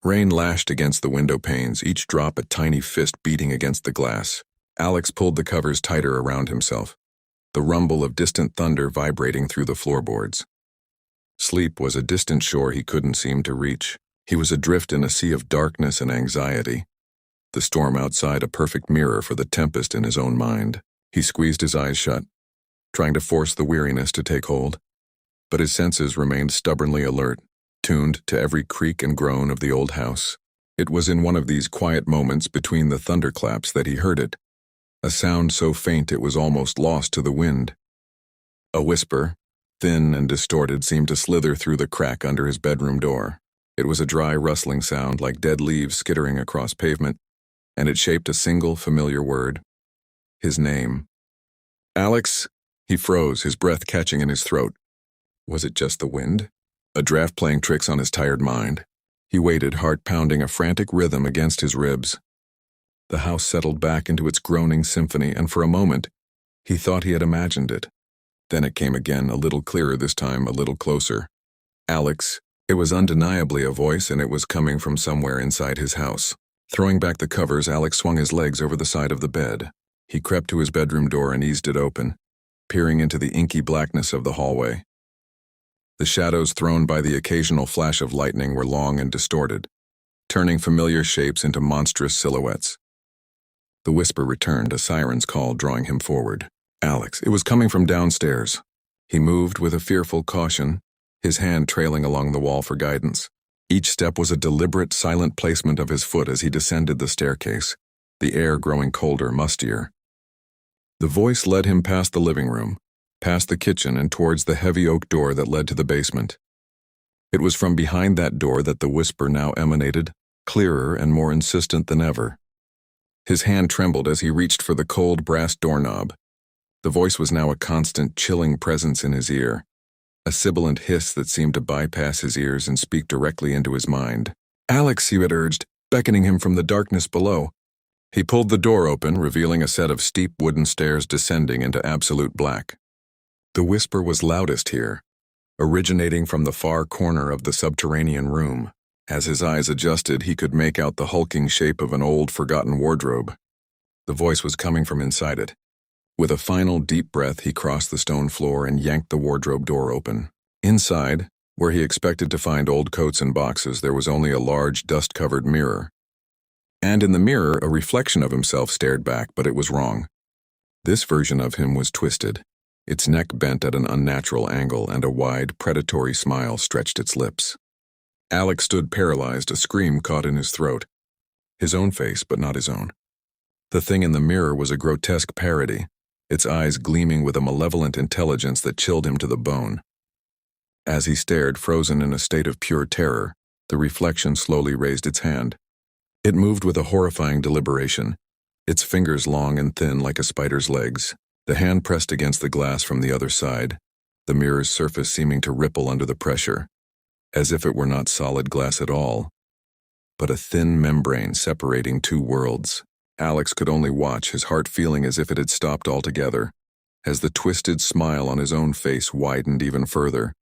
Rain lashed against the window panes, each drop a tiny fist beating against the glass. Alex pulled the covers tighter around himself, the rumble of distant thunder vibrating through the floorboards. Sleep was a distant shore he couldn't seem to reach. He was adrift in a sea of darkness and anxiety, the storm outside a perfect mirror for the tempest in his own mind. He squeezed his eyes shut, trying to force the weariness to take hold, but his senses remained stubbornly alert, tuned to every creak and groan of the old house. It was in one of these quiet moments between the thunderclaps that he heard it, a sound so faint it was almost lost to the wind. A whisper, thin and distorted, seemed to slither through the crack under his bedroom door. It was a dry, rustling sound like dead leaves skittering across pavement, and it shaped a single familiar word: his name. Alex. He froze, his breath catching in his throat. Was it just the wind? A draft playing tricks on his tired mind? He waited, heart pounding a frantic rhythm against his ribs. The house settled back into its groaning symphony, and for a moment, he thought he had imagined it. Then it came again, a little clearer this time, a little closer. Alex. It was undeniably a voice, and it was coming from somewhere inside his house. Throwing back the covers, Alex swung his legs over the side of the bed. He crept to his bedroom door and eased it open, peering into the inky blackness of the hallway. The shadows thrown by the occasional flash of lightning were long and distorted, turning familiar shapes into monstrous silhouettes. The whisper returned, a siren's call drawing him forward. Alex. It was coming from downstairs. He moved with a fearful caution, his hand trailing along the wall for guidance. Each step was a deliberate, silent placement of his foot as he descended the staircase, the air growing colder, mustier. The voice led him past the living room, past the kitchen, and towards the heavy oak door that led to the basement. It was from behind that door that the whisper now emanated, clearer and more insistent than ever. His hand trembled as he reached for the cold brass doorknob. The voice was now a constant, chilling presence in his ear, a sibilant hiss that seemed to bypass his ears and speak directly into his mind. Alex, he had urged, beckoning him from the darkness below. He pulled the door open, revealing a set of steep wooden stairs descending into absolute black. The whisper was loudest here, originating from the far corner of the subterranean room. As his eyes adjusted, he could make out the hulking shape of an old, forgotten wardrobe. The voice was coming from inside it. With a final deep breath, he crossed the stone floor and yanked the wardrobe door open. Inside, where he expected to find old coats and boxes, there was only a large, dust-covered mirror. And in the mirror, a reflection of himself stared back, but it was wrong. This version of him was twisted, its neck bent at an unnatural angle, and a wide, predatory smile stretched its lips. Alex stood paralyzed, a scream caught in his throat. His own face, but not his own. The thing in the mirror was a grotesque parody, its eyes gleaming with a malevolent intelligence that chilled him to the bone. As he stared, frozen in a state of pure terror, the reflection slowly raised its hand. It moved with a horrifying deliberation, its fingers long and thin like a spider's legs. The hand pressed against the glass from the other side, the mirror's surface seeming to ripple under the pressure, as if it were not solid glass at all, but a thin membrane separating two worlds. Alex could only watch, his heart feeling as if it had stopped altogether, as the twisted smile on his own face widened even further.